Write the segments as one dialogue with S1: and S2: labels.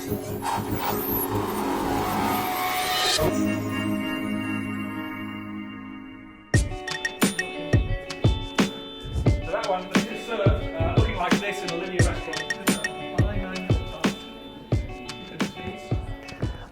S1: That one is looking like this in a linear restaurant.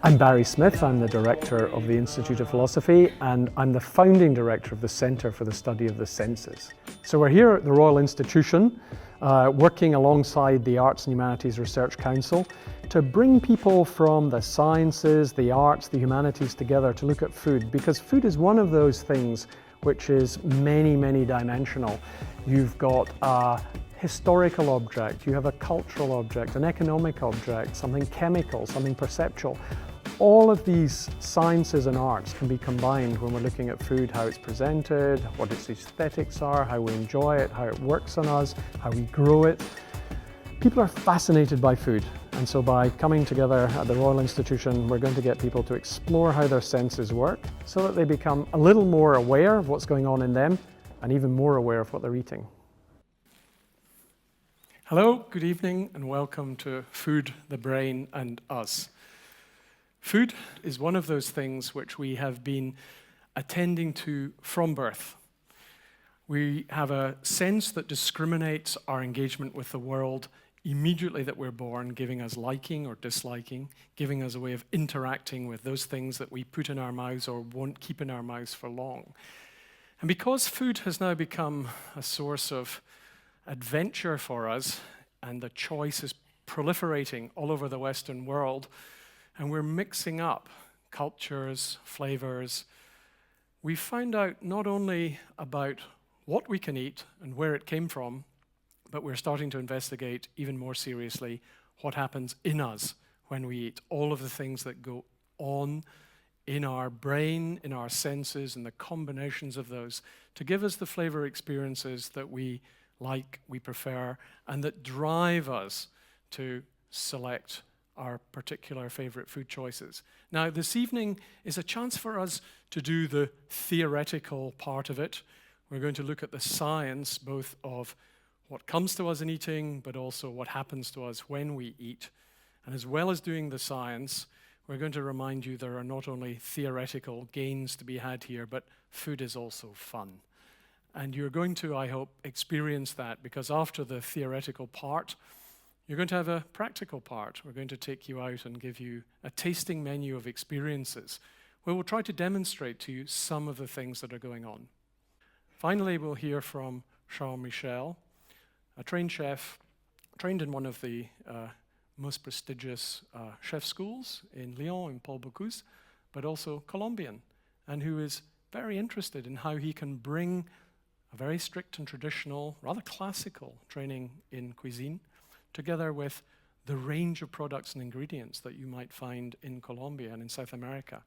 S2: I'm Barry Smith, I'm the Director of the Institute of Philosophy and I'm the founding Director of the Centre for the Study of the Senses. So we're here at the Royal Institution working alongside the Arts and Humanities Research Council to bring people from the sciences, the arts, the humanities together to look at food, because food is one of those things which is many dimensional. You've got a historical object, you have a cultural object, an economic object, something chemical, something perceptual. All of these sciences and arts can be combined when we're looking at food, how it's presented, what its aesthetics are, how we enjoy it, how it works on us, how we grow it. People are fascinated by food, and so by coming together at the Royal Institution, we're going to get people to explore how their senses work so that they become a little more aware of what's going on in them and even more aware of what they're eating.
S3: Hello, good evening, and welcome to Food, the Brain, and Us. Food is one of those things which we have been attending to from birth. We have a sense that discriminates our engagement with the world immediately that we're born, giving us liking or disliking, giving us a way of interacting with those things that we put in our mouths or won't keep in our mouths for long. And because food has now become a source of adventure for us, and the choice is proliferating all over the Western world, and we're mixing up cultures, flavors, we found out not only about what we can eat and where it came from, but we're starting to investigate even more seriously what happens in us when we eat. All of the things that go on in our brain, in our senses, and the combinations of those to give us the flavor experiences that we like, we prefer, and that drive us to select our particular favorite food choices. Now, this evening is a chance for us to do the theoretical part of it. We're going to look at the science, both of what comes to us in eating, but also what happens to us when we eat. And as well as doing the science, we're going to remind you there are not only theoretical gains to be had here, but food is also fun. And you're going to, I hope, experience that, because after the theoretical part, you're going to have a practical part. We're going to take you out and give you a tasting menu of experiences where we'll try to demonstrate to you some of the things that are going on. Finally, we'll hear from Charles Michel, a trained chef, trained in one of the most prestigious chef schools in Lyon, in Paul Bocuse, but also Colombian, and who is very interested in how he can bring a very strict and traditional, rather classical training in cuisine, together with the range of products and ingredients that you might find in Colombia and in South America.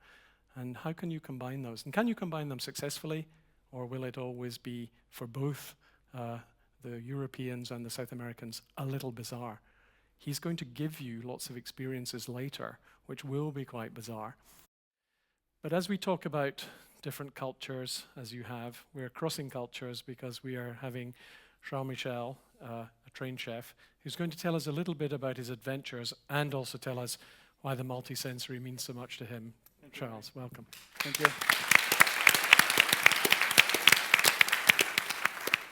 S3: And how can you combine those? And can you combine them successfully, or will it always be, for both the Europeans and the South Americans, a little bizarre? He's going to give you lots of experiences later, which will be quite bizarre. But as we talk about different cultures, as you have, we're crossing cultures because we are having Charles Michel, a trained chef, who's going to tell us a little bit about his adventures and also tell us why the multisensory means so much to him. Charles, welcome.
S4: Thank you.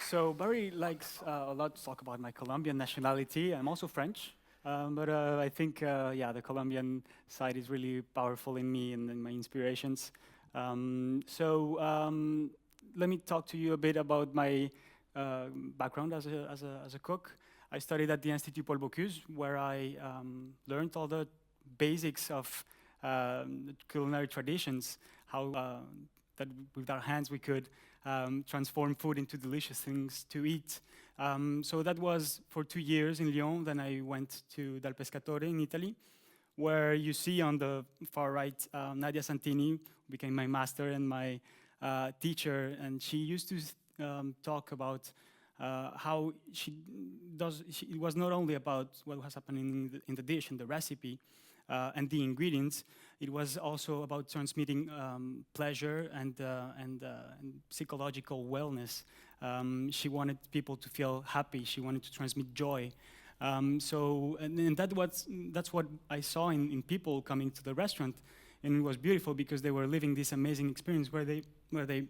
S4: So Barry likes a lot to talk about my Colombian nationality. I'm also French, but I think, the Colombian side is really powerful in me and in my inspirations. Let me talk to you a bit about my background as a cook. I studied at the Institut Paul Bocuse, where I learned all the basics of culinary traditions, how that with our hands we could transform food into delicious things to eat. So that was for 2 years in Lyon. Then I went to Dal Pescatore in Italy, where you see on the far right Nadia Santini became my master and my teacher, and she used to talk about how it was not only about what was happening in the dish and the recipe and the ingredients. It was also about transmitting pleasure and psychological wellness. She wanted people to feel happy. She wanted to transmit joy. And that's what I saw in people coming to the restaurant, and it was beautiful because they were living this amazing experience where they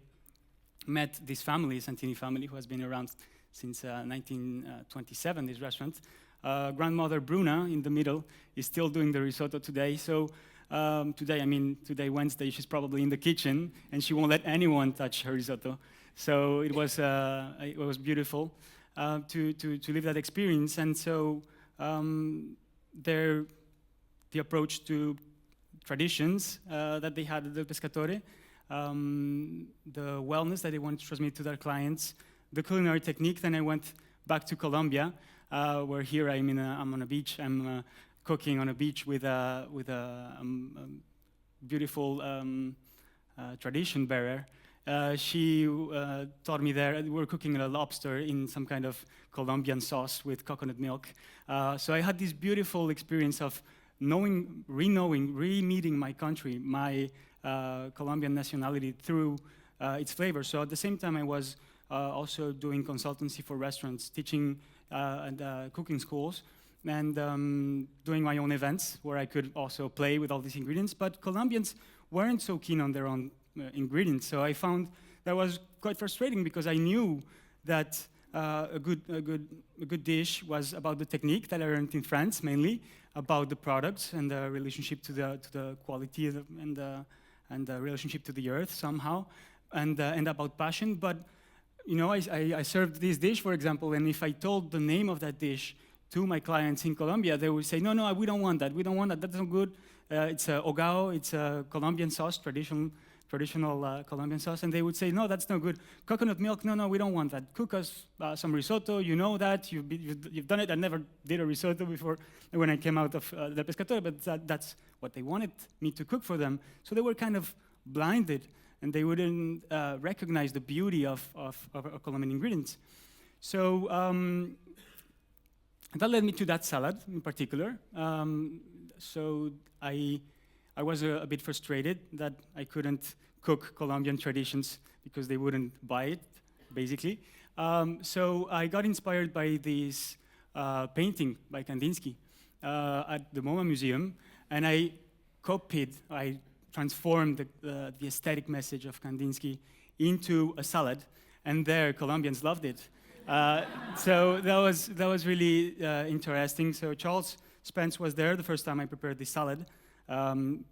S4: met this family, Santini family, who has been around since 1927. This restaurant, grandmother Bruna in the middle is still doing the risotto today. So today Wednesday, she's probably in the kitchen and she won't let anyone touch her risotto. So it was beautiful to live that experience. And so the approach to traditions that they had at the Pescatore, the wellness that they wanted to transmit to their clients, the culinary technique. Then I went back to Colombia, where here I'm on a beach. I'm cooking on a beach with a beautiful tradition bearer. She taught me there. We were cooking a lobster in some kind of Colombian sauce with coconut milk. So I had this beautiful experience of re-meeting my country, my Colombian nationality through its flavors. So at the same time, I was also doing consultancy for restaurants, teaching and cooking schools, and doing my own events where I could also play with all these ingredients. But Colombians weren't so keen on their own ingredients. So I found that was quite frustrating because I knew that a good dish was about the technique that I learned in France, mainly about the products and the relationship to the quality and the relationship to the earth somehow, and about passion. But I served this dish, for example, and if I told the name of that dish to my clients in Colombia, they would say, no, we don't want that. We don't want that. That's not good. It's a hogao. It's a Colombian sauce, traditional Colombian sauce, and they would say, no, that's no good. Coconut milk, no, we don't want that. Cook us some risotto, you know that, you've done it. I never did a risotto before when I came out of the Pescatore, but that's what they wanted me to cook for them. So they were kind of blinded, and they wouldn't recognize the beauty of Colombian ingredients. So that led me to that salad in particular. So I was a bit frustrated that I couldn't cook Colombian traditions because they wouldn't buy it, basically. So I got inspired by this painting by Kandinsky at the MoMA Museum, and I transformed the aesthetic message of Kandinsky into a salad, and there Colombians loved it. So that was really interesting. So Charles Spence was there the first time I prepared this salad.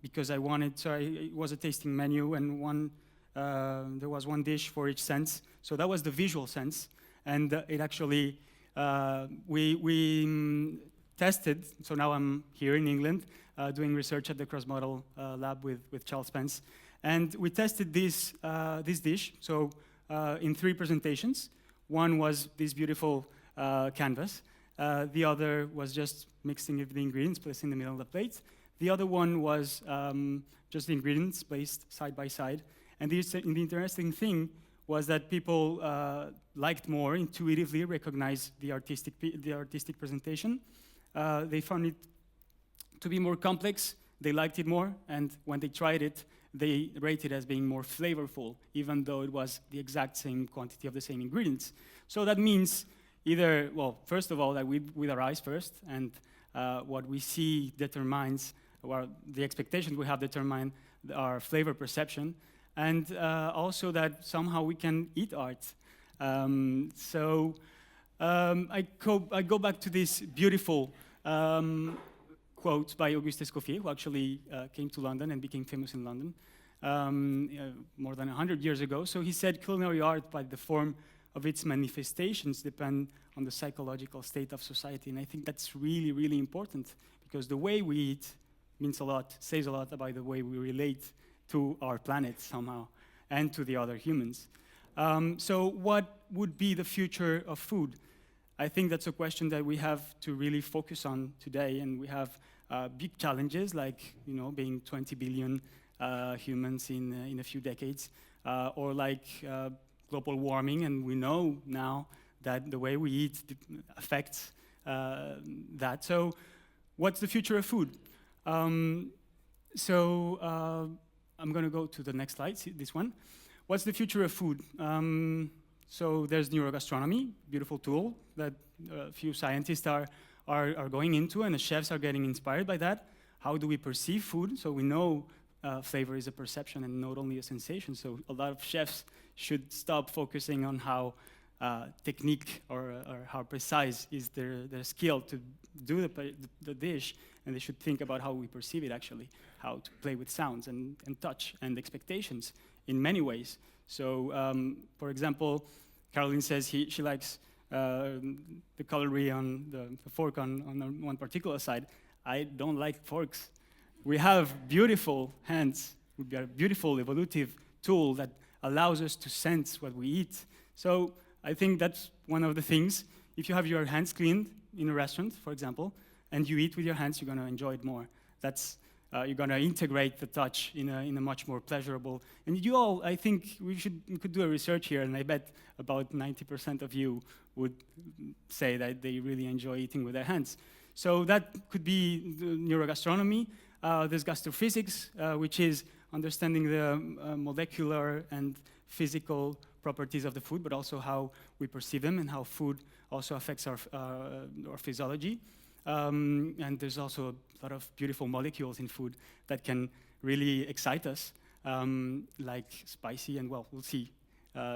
S4: Because it was a tasting menu, and there was one dish for each sense. So that was the visual sense, and it actually we tested. So now I'm here in England doing research at the Cross Model Lab with Charles Spence, and we tested this dish. So in 3 presentations. One was this beautiful canvas. The other was just mixing the ingredients, placed in the middle of the plate. The other one was just the ingredients placed side by side. And the interesting thing was that people liked more intuitively recognize the artistic presentation. They found it to be more complex. They liked it more, and when they tried it, they rated it as being more flavorful, even though it was the exact same quantity of the same ingredients. So that means either, well, first of all, that with our eyes first, and what we see determines, or the expectations we have determine our flavor perception, and also that somehow we can eat art. I go back to this beautiful quote by Auguste Escoffier, who actually came to London and became famous in London more than 100 years ago. So he said, culinary art, by the form of its manifestations, depend on the psychological state of society. And I think that's really, really important, because the way we eat means a lot, says a lot about the way we relate to our planet somehow, and to the other humans. So what would be the future of food? I think that's a question that we have to really focus on today, and we have big challenges, like being 20 billion humans in a few decades, or like global warming, and we know now that the way we eat affects that. So what's the future of food? I'm going to go to the next slide, this one. What's the future of food? So there's neurogastronomy, beautiful tool that a few scientists are are going into, and the chefs are getting inspired by that. How do we perceive food? So we know flavor is a perception and not only a sensation. So a lot of chefs should stop focusing on how technique or how precise is their skill to do the dish, and they should think about how we perceive it actually, how to play with sounds and touch and expectations in many ways. So, for example, Caroline says she likes the cutlery on the fork on one particular side. I don't like forks. We have beautiful hands. We've got a beautiful evolutive tool that allows us to sense what we eat. So I think that's one of the things. If you have your hands cleaned in a restaurant, for example, and you eat with your hands, you're going to enjoy it more. That's you're going to integrate the touch in a much more pleasurable. And you all, I think we could do a research here, and I bet about 90% of you would say that they really enjoy eating with their hands. So that could be the neurogastronomy. There's gastrophysics, which is understanding the molecular and physical properties of the food, but also how we perceive them and how food also affects our physiology. And there's also a lot of beautiful molecules in food that can really excite us, like spicy, and well, we'll see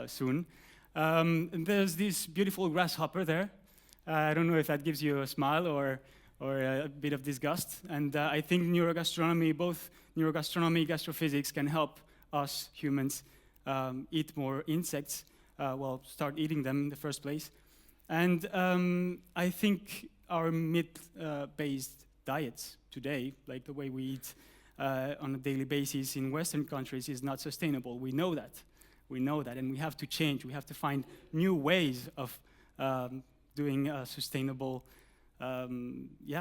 S4: soon. And there's this beautiful grasshopper there. I don't know if that gives you a smile or a bit of disgust. And I think neurogastronomy, both neurogastronomy, gastrophysics, can help us humans eat more insects, start eating them in the first place. And I think our meat-based diets today, like the way we eat on a daily basis in Western countries, is not sustainable. We know that. We know that, and we have to change. We have to find new ways of doing sustainable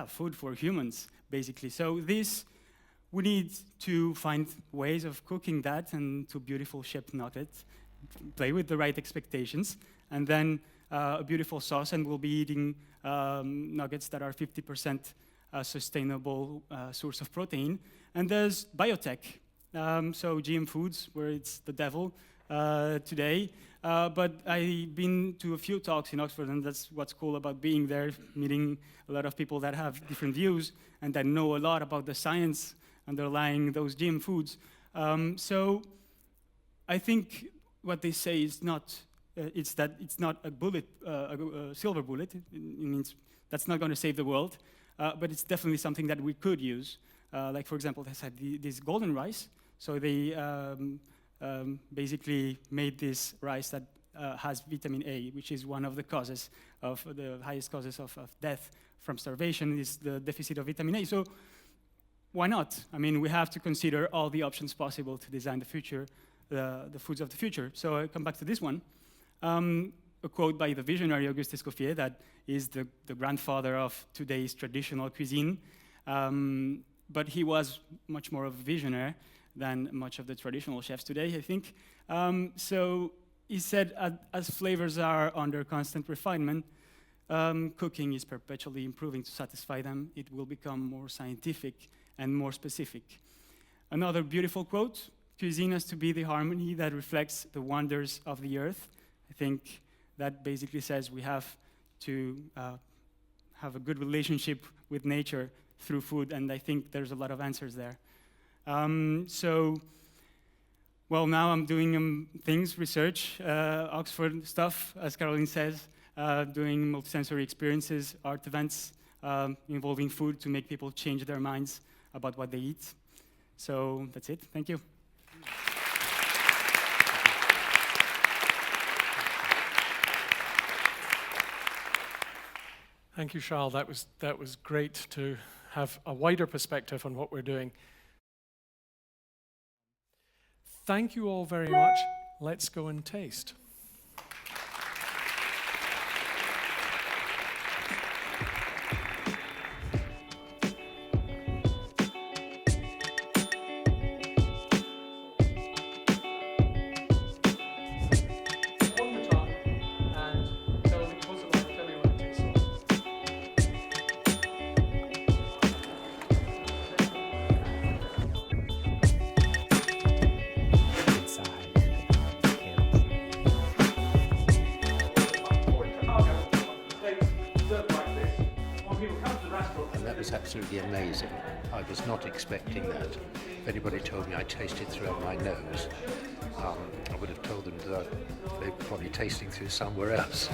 S4: food for humans, basically. So we need to find ways of cooking that and to beautiful shaped nuggets, play with the right expectations, and then a beautiful sauce, and we'll be eating nuggets that are 50% sustainable source of protein. And there's biotech, so GM foods, where it's the devil today. But I've been to a few talks in Oxford, and that's what's cool about being there, meeting a lot of people that have different views and that know a lot about the science underlying those GM foods. So I think what they say is not, it's not a silver bullet. It means that's not going to save the world, but it's definitely something that we could use. Like, for example, they said this golden rice. So they basically made this rice that has vitamin A, which is one of the causes of the highest causes of death from starvation is the deficit of vitamin A. So why not? I mean, we have to consider all the options possible to design the future, the foods of the future. So I come back to this one. A quote by the visionary Auguste Escoffier, that is the grandfather of today's traditional cuisine. But he was much more of a visionary than much of the traditional chefs today, I think. So he said, as flavors are under constant refinement, cooking is perpetually improving to satisfy them. It will become more scientific and more specific. Another beautiful quote, cuisine has to be the harmony that reflects the wonders of the earth. I think that basically says we have to have a good relationship with nature through food, and I think there's a lot of answers there. Now I'm doing research, Oxford stuff, as Caroline says, doing multisensory experiences, art events involving food to make people change their minds about what they eat. So that's it. Thank you.
S3: Thank you, Charles. That was great to have a wider perspective on what we're doing. Thank you all very much. Let's go and taste.
S5: absolutely amazing. I was not expecting that. If anybody told me I tasted through my nose, I would have told them that they were probably tasting through somewhere else.